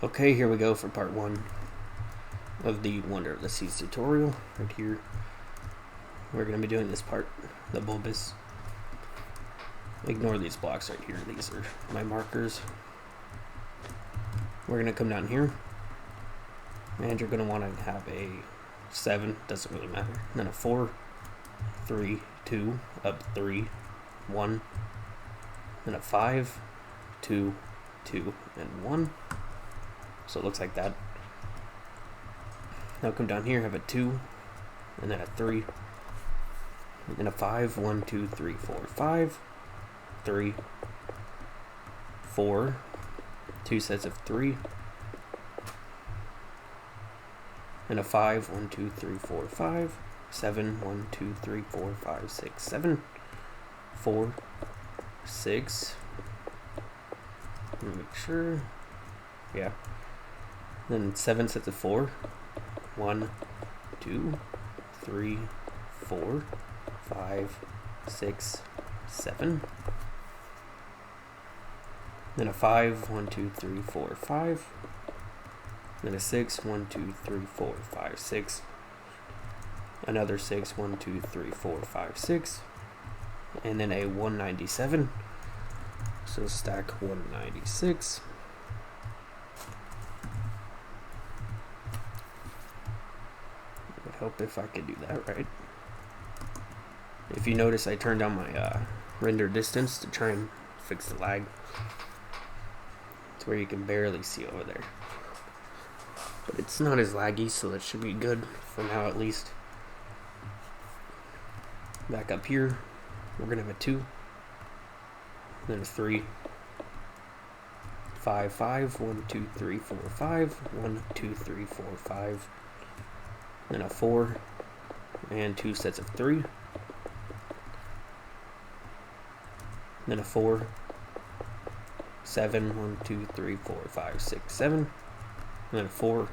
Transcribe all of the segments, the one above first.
Okay, here we go for part 1 of the Wonder of the Seas tutorial. Right here, we're going to be doing this part, the bulbous. Ignore these blocks right here, these are my markers. We're going to come down here, and you're going to want to have a 7, doesn't really matter, and then a 4, 3, 2, up 3, 1, then a 5, 2, 2, and 1. So it looks like that. Now come down here, have a 2, and then a 3, and then a 5, 1, 2, 3, 4, 5, 3, 4, 2 sets of 3, and a 5, 1, 2, 3, 4, 5, 7, 1, 2, 3, 4, 5, 6, 7, 4, 6, make sure, yeah, then 7 sets of 4, 1, 2, 3, 4, 5, 6, 7, then a 5, 1, 2, 3, 4, 5, then a 6, 1, 2, 3, 4, 5, 6, another 6, 1, 2, 3, 4, 5, 6, and then a 197. So stack 196. I would hope if I could do that right. If you notice, I turned down my render distance to try and fix the lag. It's where you can barely see over there. But it's not as laggy, so that should be good for now at least. Back up here, we're going to have a 2, then a 3, 5, 5, 1, 2, 3, 4, 5, 1, 2, 3, 4, 5, then a 4, and 2 sets of 3, then a 4, 7, 1, 2, 3, 4, 5, 6, 7, and then a 4,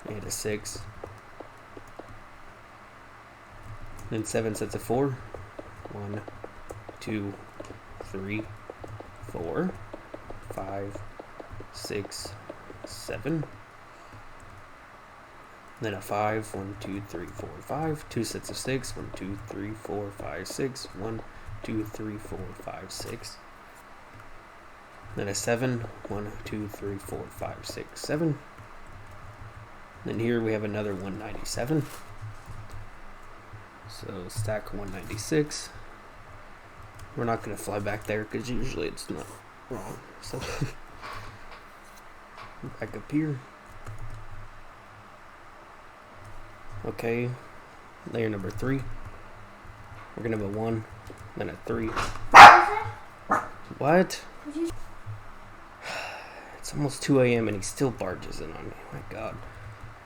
and a 6, then 7 sets of 4, 1, 2, 3, 4, 5, 6, 7, then a 5, 1, 2, 3, 4, 5, 2 sets of 6, 1, 2, 3, 4, 5, 6, 1, 2, 3, 4, 5, 6, then a 7, 1, 2, 3, 4, 5, 6, 7, then here we have another 197, so stack 196. We're not going to fly back there because usually it's not wrong. So back up here. Okay, layer number 3. We're going to have a 1, then a 3. What? It's almost 2 a.m. and he still barges in on me. My God.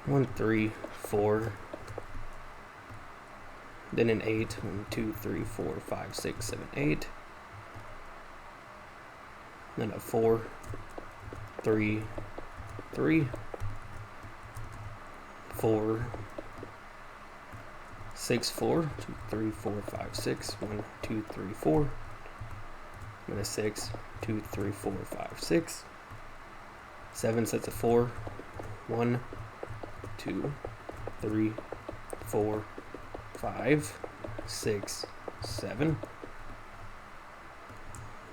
1, 3, 4. Then an 8, 1, 2, 3, 4, 5, 6, 7, 8. Then a 4, 3, 3, 4, 6, 4, 2, 3, 4, 5, 6, 1, 2, 3, 4. Then a 6, 2, 3, 4, 5, 6. 7 sets of 4, 1, 2, 3, 4, 5, 6, 7,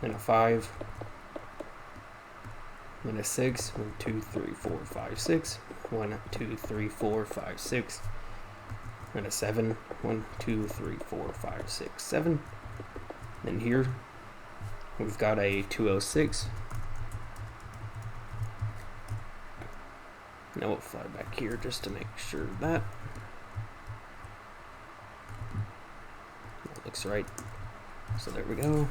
then a 5, then a 6, 1, 2, 3, 4, 5, 6, 1, 2, 3, 4, 5, 6, then a 7, 1, 2, 3, 4, 5, 6, 7, then here we've got a 206. Now we'll fly back here just to make sure of that. That looks right. So there we go.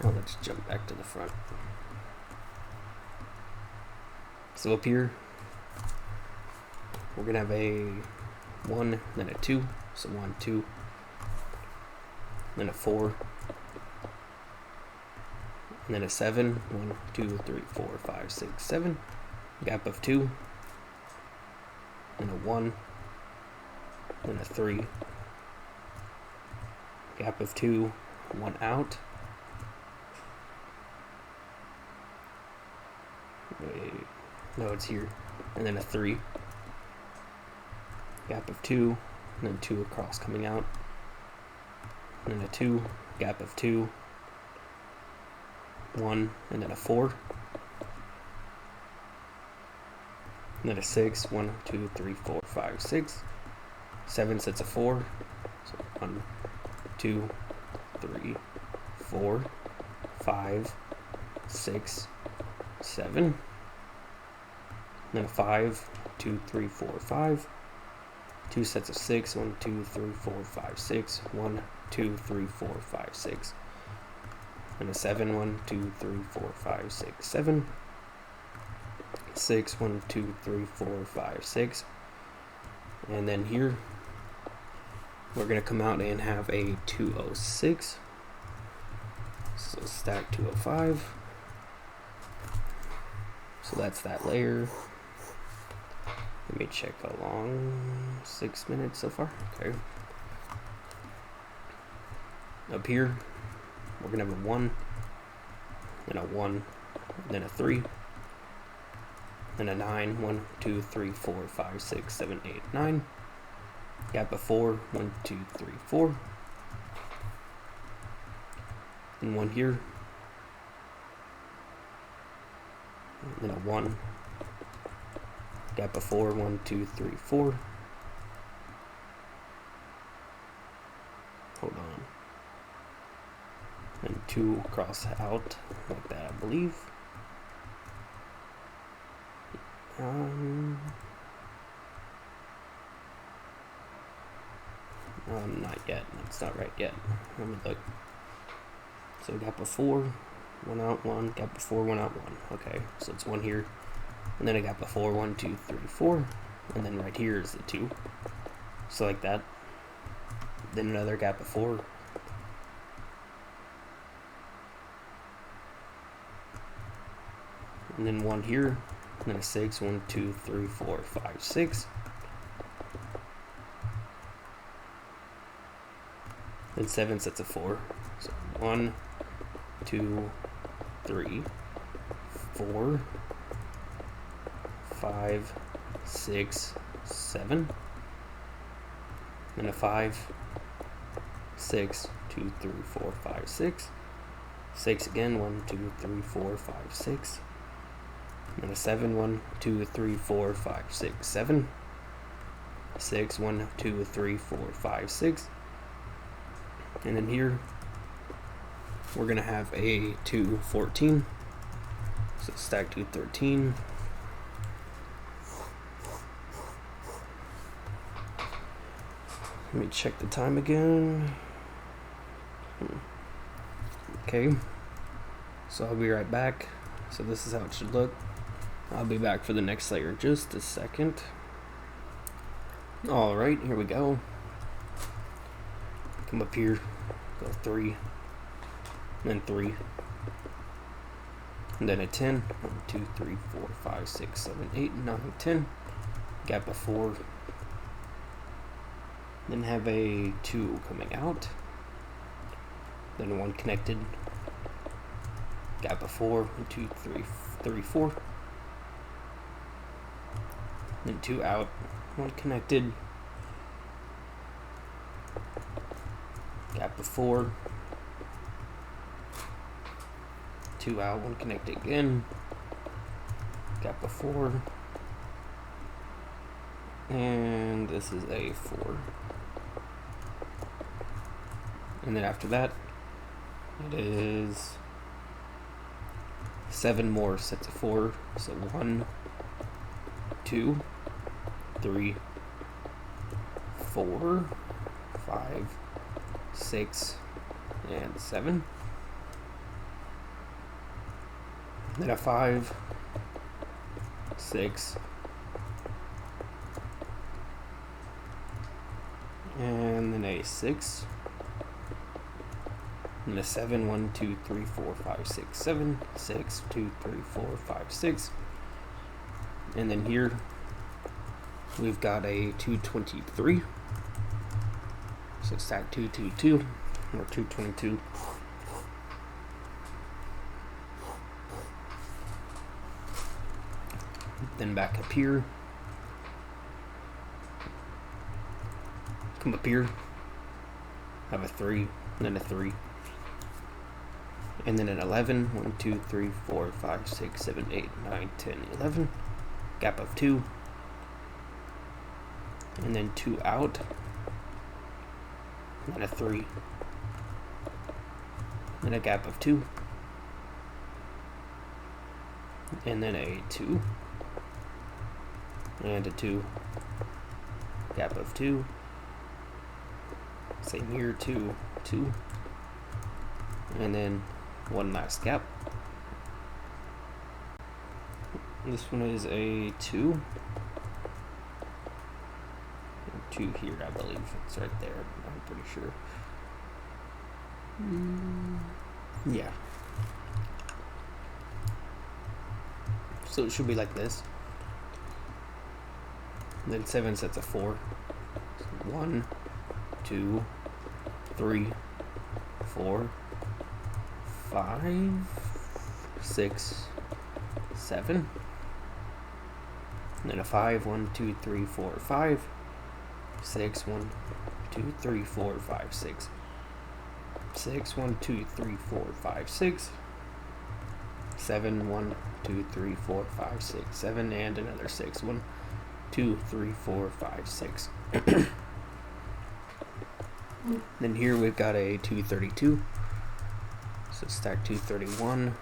Now let's jump back to the front. So up here, we're gonna have a 1, then a 2. So 1, 2, then a 4, and then a 7, 1, 2, 3, 4, 5, 6, 7, gap of 2, then a 1, then a 3, gap of 2, 1 out, Wait, no, it's here. And then a 3. Gap of 2, and then 2 across coming out. And then a 2, gap of 2, 1, and then a 4. And then a 6, 1, 2, 3, 4, 5, 6. 7 sets of 4. So 1, 2, 3, 4, 5, 6, 7. And then a 5, 2, 3, 4, 5. 2 sets of 6, 1, 2, 3, 4, 5, 6. 1, 2, 3, 4, 5, 6. And a 7, 1, 2, 3, 4, 5, 6, 7. 6, 1, 2, 3, 4, 5, 6. And then here we're going to come out and have a 206. So stack 205. So that's that layer. Let me check how long. 6 minutes so far. Okay. Up here, we're going to have a 1, then a 1, then a 3, then a 9. 1, 2, 3, 4, 5, 6, 7, 8, 9. Gap of 4. 1, 2, 3, 4. And 1 here. And then a 1. Gap of 4. 1, 2, 3, 4. Hold on. And 2 cross out like that, I believe. Not yet. It's not right yet. Let me look. So gap of 4, 1 out, 1. Gap of 4, 1 out, 1. Okay, so it's 1 here. And then a gap of 4, 1, 2, 3, 4. And then right here is the 2. So like that. Then another gap of 4. And then 1 here. And then a 6, 1, 2, 3, 4, 5, 6. Then 7 sets of 4. So 1, 2, 3, 4, 5, 6, 7. Then a 5, 6, 2, 3, 4, 5, 6. 6 again, 1, 2, 3, 4, 5, 6. And a 7, 1, 2, 3, 4, 5, 6, 7. 6, 1, 2, 3, 4, 5, 6. And then here we're going to have a 2, 14. So stack 2, 13. Let me check the time again. Okay. So I'll be right back. So this is how it should look. I'll be back for the next layer in just a second. Alright, here we go. Come up here, go 3, then 3, and then a 10. 1, 2, 3, 4, 5, 6, 7, 8, 9, 10. Gap of 4. Then have a 2 coming out. Then 1 connected. Gap of 4. 1, 2, 3, 4. Then 2 out. 1 connected. Gap of 4. 2 out. 1 connected again. Gap of 4. And this is a 4. And then after that, it is 7 more sets of 4. So 1, 2, 3, 4, 5, 6, and 7. Then a 5, 6, and then a 6. And a 7, 1, 2, 3, 4, 5, 6, 7, 6, 2, 3, 4, 5, 6. And then here we've got a 223. So stack 2, 2, 2, or 222. Then back up here. Come up here. Have a 3, and then a 3. And then an 11. 1, 2, 3, 4, 5, 6, 7, 8, 9, 10, 11. Gap of 2. And then 2 out. And then a 3. And a gap of 2. And then a 2. And a 2. Gap of 2. Same here, 2, 2. And then one last gap. This one is a 2. 2 here, I believe. It's right there, I'm pretty sure. Yeah. So it should be like this. And then 7 sets of 4. 1, 2, 3, 4, 5, 6, 7. And then a 5, 1, 2, 3, 4, 5, 6, 1, 2, 3, 4, 5, 6. 6, 1, 2, 3, 4, 5, 6. 7, 1, 2, 3, 4, 5, 6, 7, and another 6. 1, 2, 3, 4, 5, 6. Then here we've got a 232. So stack 231.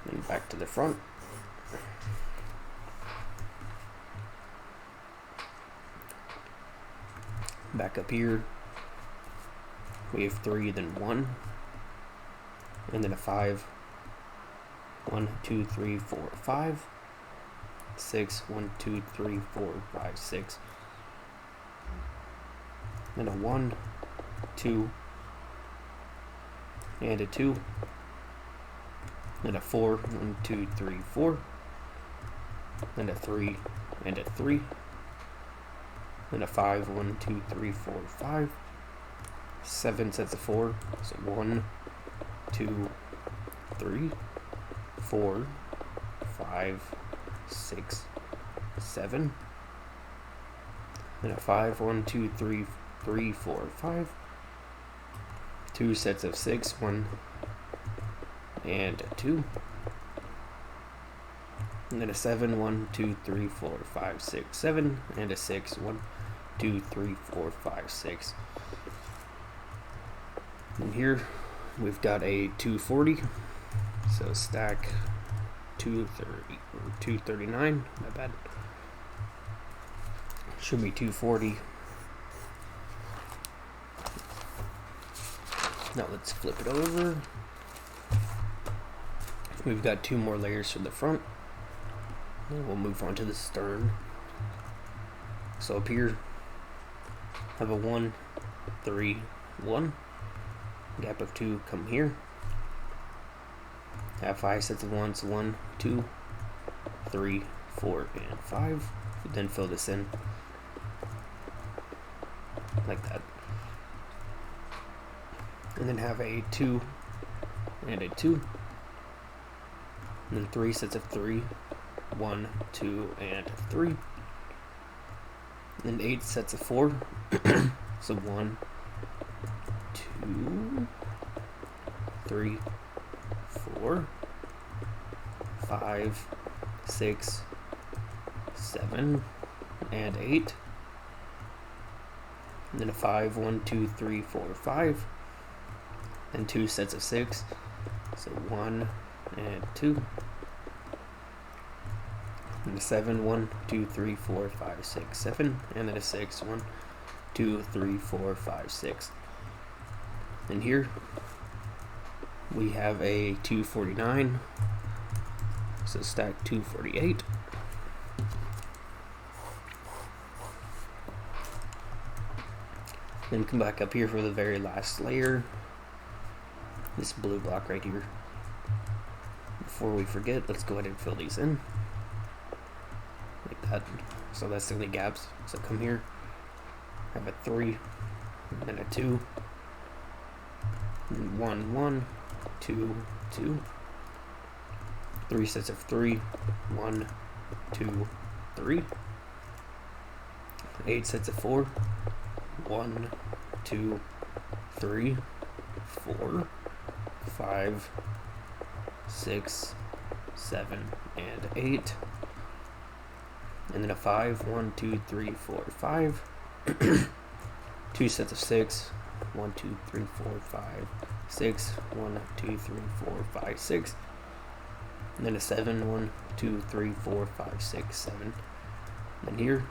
And back to the front. Back up here. We have 3, then 1. And then a 5. 1, 2, 3, 4, 5. 6, 1, 2, 3, 4, 5, 6. Then a 1, 2, and a 2. Then a 4, 1, 2, 3, 4. Then a 3, and a 3. Then a 5, 1, 2, 3, 4, 5. 7 sets of 4. So 1, 2, 3, 4, 5, 6, 7. Then a 5, 1, 2, 3, 3, 4, 5. 2 sets of 6, 1, and a 2. And then a 7, 1, 2, 3, 4, 5, 6, 7, and a 6, 1, 2, 3, 4, 5, 6. And here we've got a 240. So stack 230 or 239. My bad. Should be 240. Now let's flip it over. We've got 2 more layers for the front. And we'll move on to the stern. So up here, have a 1, 3, 1. Gap of 2, come here. Have 5 sets of 1s, 1, 2, 3, 4, and 5. Then fill this in like that. And then have a 2 and a 2. And then 3 sets of 3, 1, 2, and 3. And then 8 sets of 4. So 1, 2, 3, 4, 5, 6, 7, and 8. And then a 5, 1, 2, 3, 4, 5. And 2 sets of 6. So 1 and 2. And a 7, 1, 2, 3, 4, 5, 6, 7. And then a 6, 1, 2, 3, 4, 5, 6. And here we have a 249. So stack 248. Then come back up here for the very last layer. This blue block right here. Before we forget, let's go ahead and fill these in. Like that. So that's the only gaps. So come here. Have a 3. And a 2. And 1, 1, 2, 2. 3 sets of 3, 1, 2, 3. 8 sets of 4, 1, 2, 3, 4, 5, 6, 7, and 8. And then a 5, 1, 2, 3, 4, 5. 2 sets of 6, 1, 2, 3, 4, 5, 6, 1, 2, 3, 4, 5, 6. And then a 7, 1, 2, 3, 4, 5, 6, 7. And here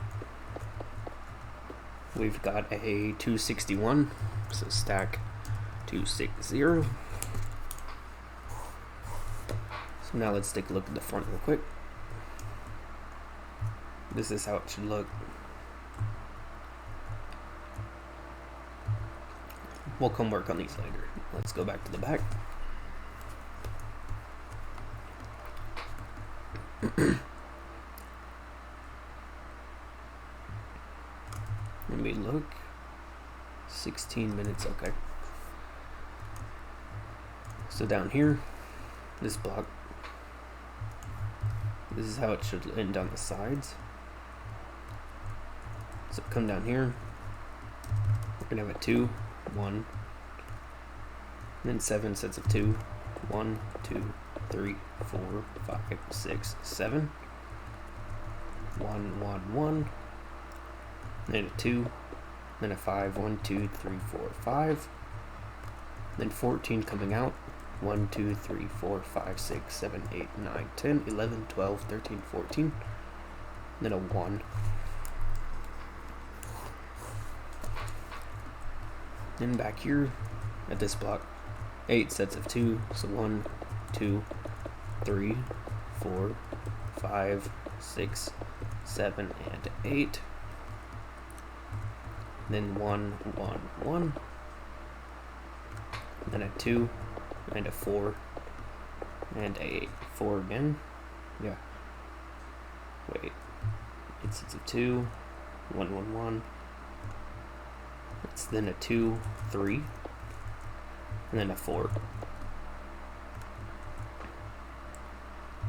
we've got a 261, so stack 260. So now let's take a look at the front real quick. This is how it should look. We'll come work on these later. Let's go back to the back. Let me look. 16 minutes, okay. So down here, this block, this is how it should end on the sides. So come down here, we're gonna have a 2, 1, and then 7 sets of 2, 1, 2, 3, 4, 5, 6, 7, 1, 1, 1, then a 2, then a 5, 1, 2, 3, 4, 5, then 14 coming out, 1, 2, 3, 4, 5, 6, 7, 8, 9, 10, 11, 12, 13, 14, then a 1. Then back here at this block, 8 sets of 2, so 1, 2, 3, 4, 5, 6, 7, and 8. Then 1, 1, 1. Then a 2, and a 4, and a 4 again. Yeah. Wait. 8 sets of 2, 1, 1, 1. It's then a 2, 3, and then a 4.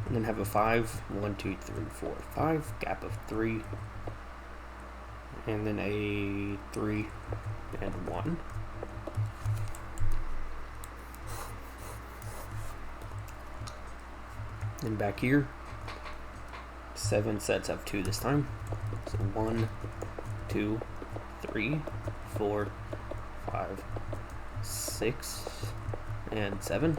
And then have a 5, 1, 2, 3, 4, 5, gap of 3, and then a 3 and 1. Then back here, 7 sets of 2 this time. So 1, 2, 3, 4, 5, 6, and 7.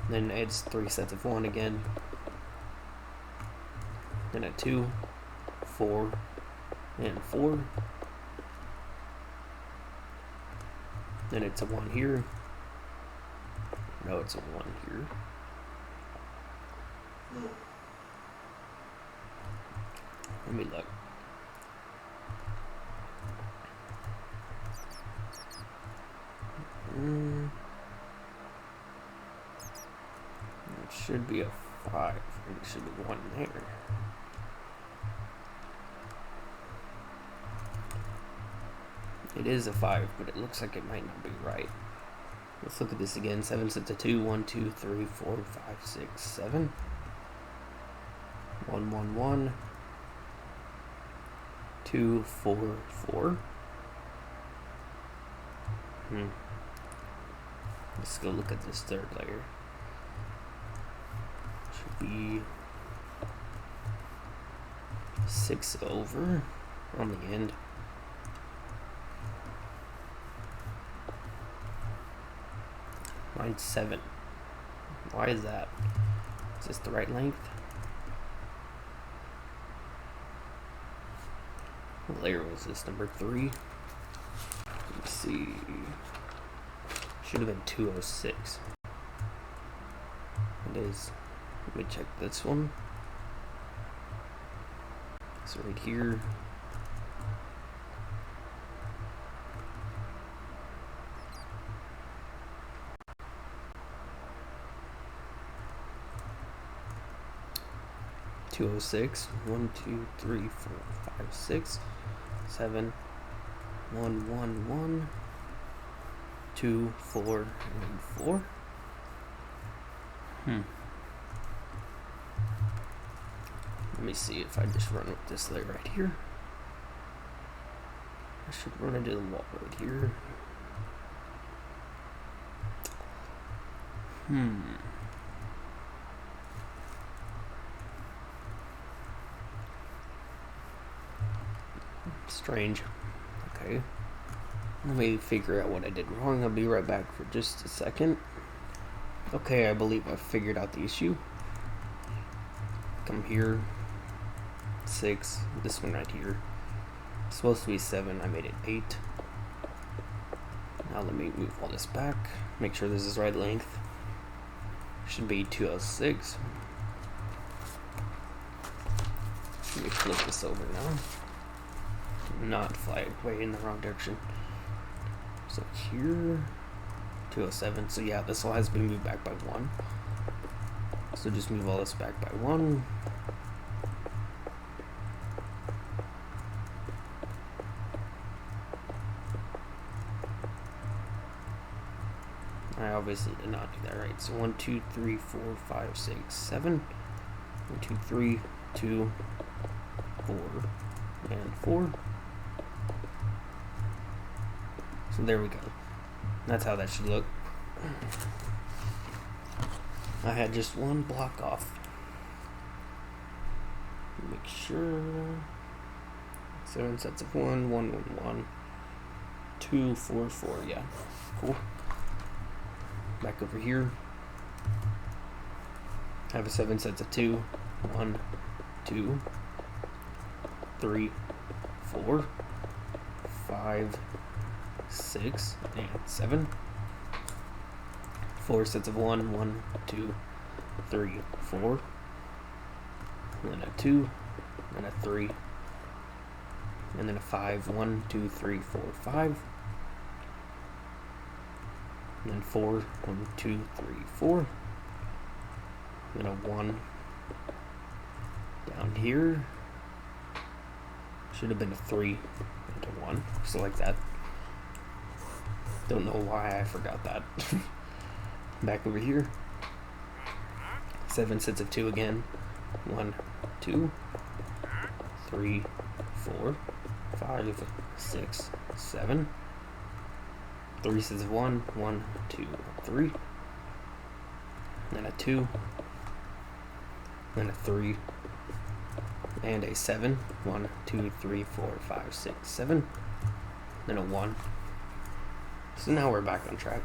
Then it's 3 sets of 1 again. Then a 2, 4, and 4. Then it's a 1 here. No, it's a 1 here. Let me look. It should be a 5. It should be 1 there. It is a 5, but it looks like it might not be right. Let's look at this again. 7 sets of 2. 1, 2, 3, 4, 5, 6, 7. 1, 1, 1. 2, 4, 4. Let's go look at this third layer. Should be 6 over on the end. Mine's 7. Why is that? Is this the right length? What layer was this? Number 3? Let's see. Should have been 206. It is. Let me check this one. So right here. (206) 1, 2, 3, 4, 5, 6, 7, 1, 1, 1, 2, 4, and 4. Let me see if I just run with this layer right here. I should run into the wall right here. Strange. Okay. Let me figure out what I did wrong. I'll be right back for just a second. Okay, I believe I figured out the issue. Come here. 6. This one right here. It's supposed to be 7. I made it 8. Now let me move all this back. Make sure this is right length. Should be 206. Let me flip this over now. Not fly way in the wrong direction. So here, 207. So yeah, this all has been moved back by 1. So just move all this back by 1. I obviously did not do that right. So 1, 2, 3, 4, 5, 6, 7. 1, 2, 3, 2, 4, and 4. So there we go. That's how that should look. I had just one block off. Make sure. 7 sets of 1, 1, 1, 1, 2, 4, 4. Yeah, cool. Back over here. Have a 7 sets of 2. 1, 2, 3, 4, 5, 6, and 7. 4 sets of 1, 1, 2, 3, 4. And then a 2, and a 3, and then a 5. 1, 2, 3, 4, 5. And then 4, 1, 2, 3, 4. And then a 1 down here. Should have been a 3 and a 1, so like that. Don't know why I forgot that. Back over here. 7 sets of 2 again. 1, 2, 3, 4, 5, 6, 7. 3 sets of 1, 1, 2, 3. Then a 2. Then a 3. And a 7. 1, 2, 3, 4, 5, 6, 7. Then a 1. So now we're back on track.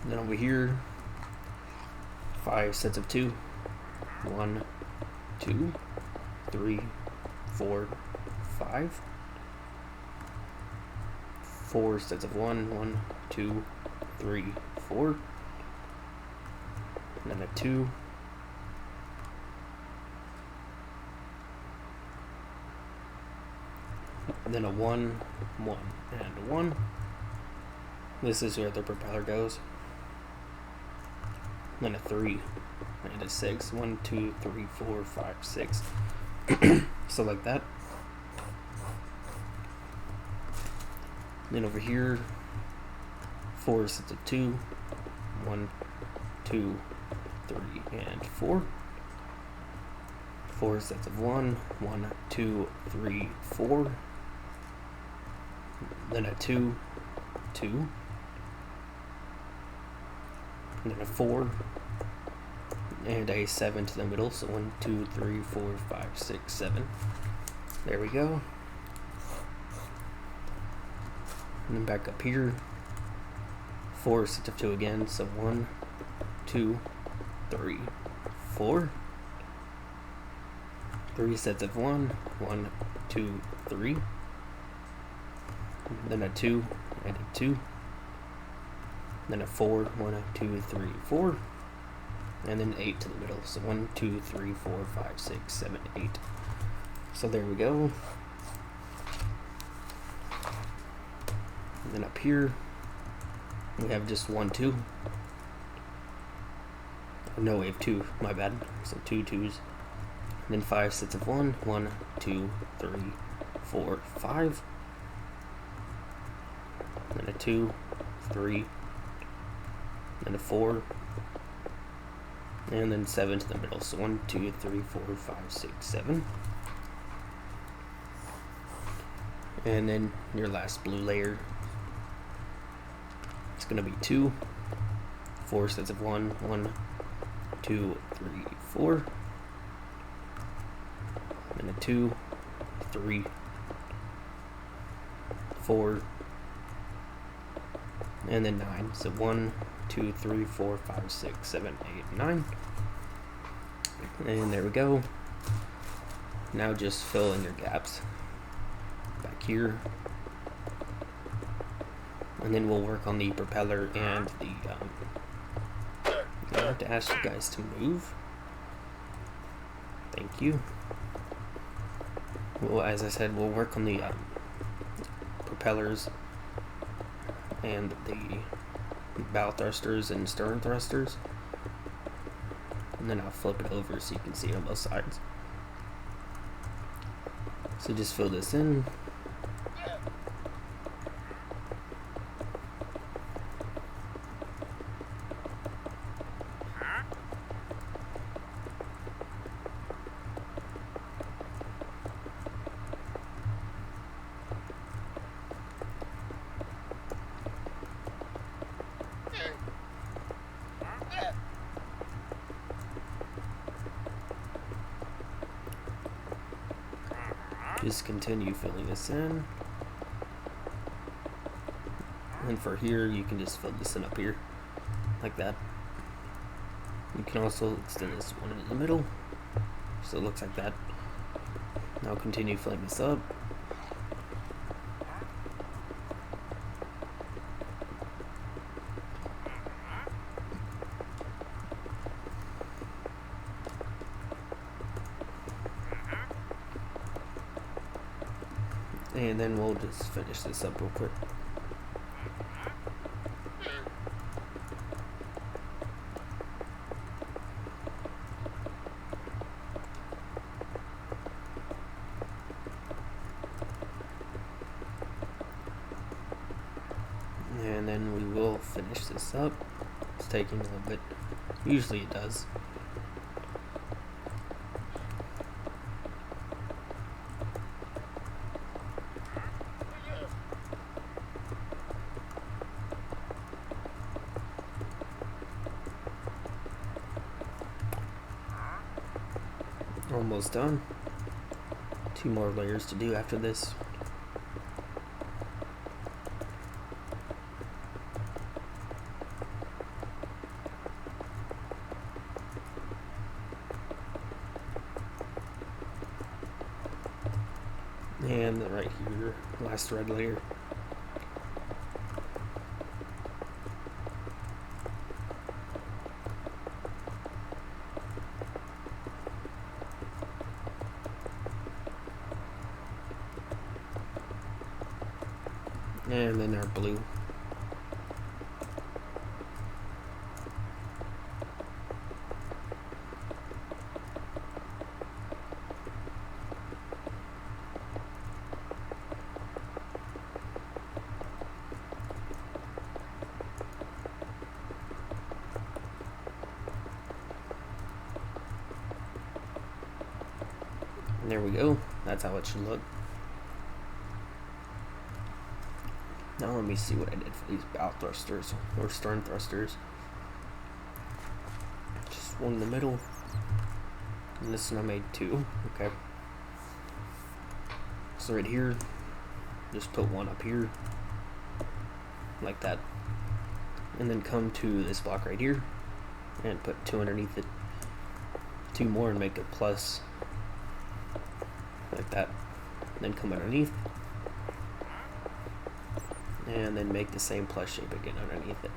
Then over here, 5 sets of 2. 1, 2, 3, 4, 5. 4 sets of 1. 1, 2, 3, 4. And then a 2. And then a 1, 1, and a 1. This is where the propeller goes. Then a 3 and a 6. 1, 2, 3, 4, 5, 6. So like that. Then over here, 4 sets of 2. 1, 2, 3, and 4. 4 sets of 1. 1, 2, 3, 4. Then a 2, 2. And then a 4. And a 7 to the middle. So 1, 2, 3, 4, 5, 6, 7. There we go. And then back up here. 4 sets of 2 again. So 1, 2, 3, 4. 3 sets of 1. 1, 2, 3. Then a 2 and a 2. Then a 4. 1, 2, 3, 4. And then 8 to the middle. So 1, 2, 3, 4, 5, 6, 7, 8. So there we go. And then up here, we have just 1, 2. No, we have 2. My bad. So 2 2s. And then 5 sets of 1. 1, 2, 3, 4, 5. Then a 2, 3, then a 4, and then 7 to the middle. So 1, 2, 3, 4, 5, 6, 7. And then your last blue layer, it's going to be 2, 4 sets of 1, 1, 2, 3, 4, and a 2, 3, 4, and then 9. So 1, 2, 3, 4, 5, 6, 7, 8, 9. And there we go. Now just fill in your gaps back here. And then we'll work on the propeller and the I have to ask you guys to move. Thank you. Well, as I said, we'll work on the propellers and the bow thrusters and stern thrusters. And then I'll flip it over so you can see it on both sides. So just fill this in. Just continue filling this in. And for here, you can just fill this in up here, like that. You can also extend this one in the middle, so it looks like that. Now continue filling this up. And then we'll just finish this up real quick. And then we will finish this up. It's taking a little bit. Usually it does. Almost done. 2 more layers to do after this. And then right here, last red layer. And then our blue. And there we go. That's how it should look. Now let me see what I did for these bow thrusters or stern thrusters. Just one in the middle. And this one I made 2. Okay. So right here, just put 1 up here. Like that. And then come to this block right here and put 2 underneath it. 2 more and make a plus. Like that. Then come underneath. And then make the same plus shape again underneath it.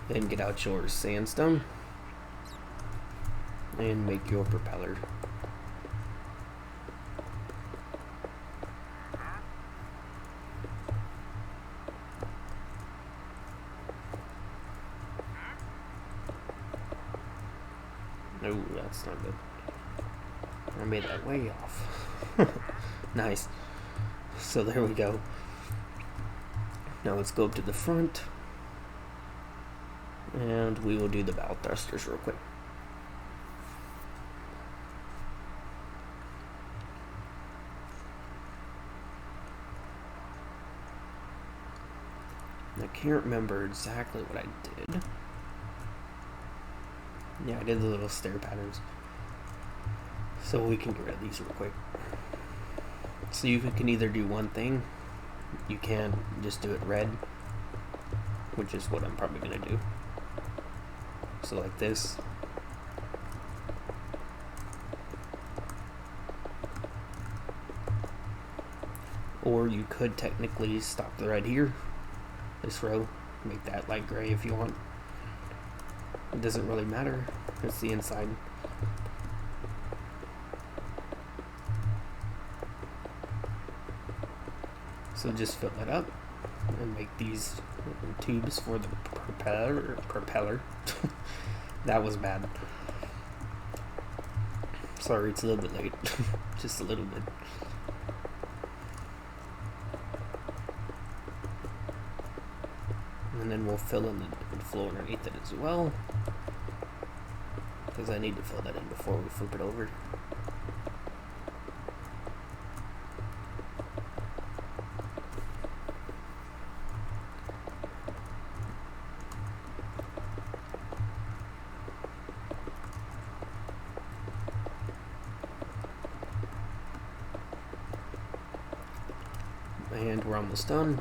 Then get out your sandstone and make your propeller. No, that's not good. I made that way off. Nice. So there we go. Now let's go up to the front, and we will do the bow thrusters real quick. I can't remember exactly what I did. Yeah, I did the little stair patterns. So we can get rid of these real quick. So you can either do one thing, you can just do it red, which is what I'm probably going to do. So like this. Or you could technically stop the red here, this row, make that light gray if you want. It doesn't really matter, it's the inside. So just fill that up and make these tubes for the propeller. That was bad. Sorry, it's a little bit late. Just a little bit. And then we'll fill in the flow underneath it as well, because I need to fill that in before we flip it over. And we're almost done.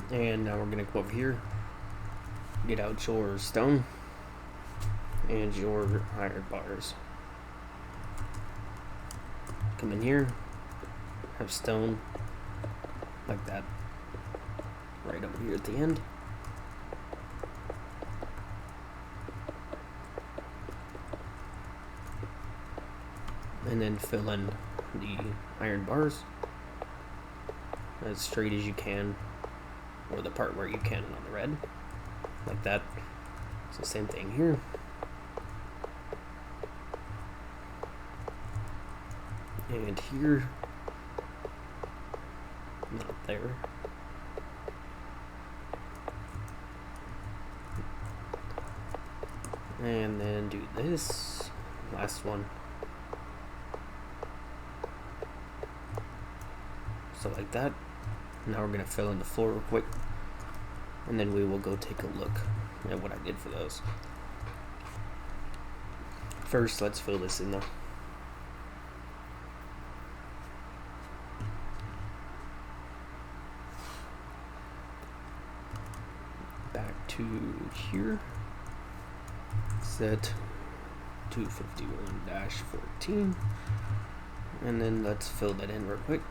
And now we're going to go over here, get out your stone and your iron bars. Come in here, have stone like that, right over here at the end. And then fill in the iron bars as straight as you can, or the part where you can on the red, like that. So same thing here. And here, not there. And then do this, last one. So like that. Now we're going to fill in the floor real quick, and then we will go take a look at what I did for those. First, let's fill this in though. Back to here. Set 251-14. And then let's fill that in real quick.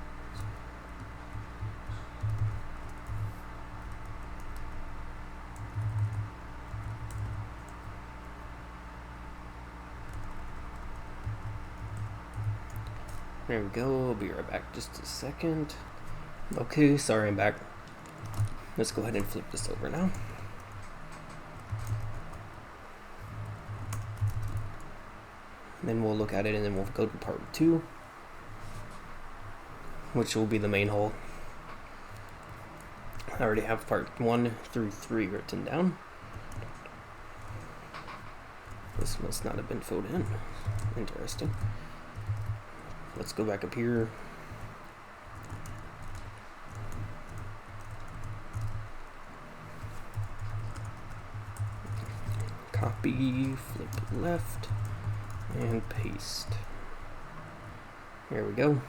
There we go, I'll be right back just a second. Okay, sorry I'm back. Let's go ahead and flip this over now. And then we'll look at it and then we'll go to part 2, which will be the main hole. I already have part 1 through 3 written down. This must not have been filled in. Interesting. Let's go back up here. Copy, flip left, and paste. Here we go.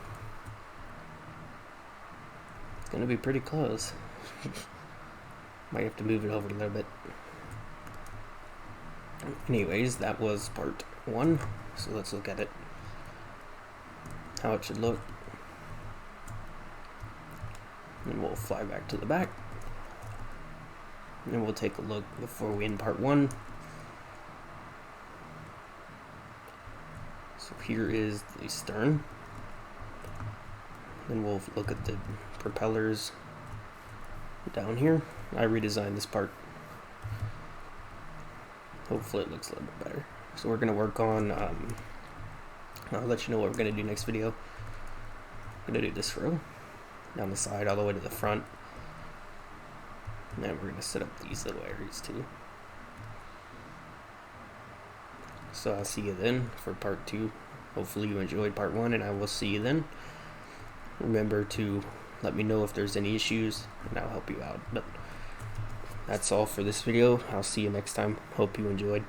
It's gonna be pretty close. Might have to move it over a little bit. Anyways, that was part 1. So let's look at it. How it should look. And we'll fly back to the back. and we'll take a look before we end part 1. So here is the stern. Then we'll look at the propellers down here. I redesigned this part. Hopefully it looks a little bit better. So we're going to work on, I'll let you know what we're going to do next video. I'm going to do this row down the side all the way to the front. And then we're going to set up these little areas too. So I'll see you then for part 2. Hopefully you enjoyed part 1, and I will see you then. Remember to let me know if there's any issues, and I'll help you out. But that's all for this video. I'll see you next time. Hope you enjoyed.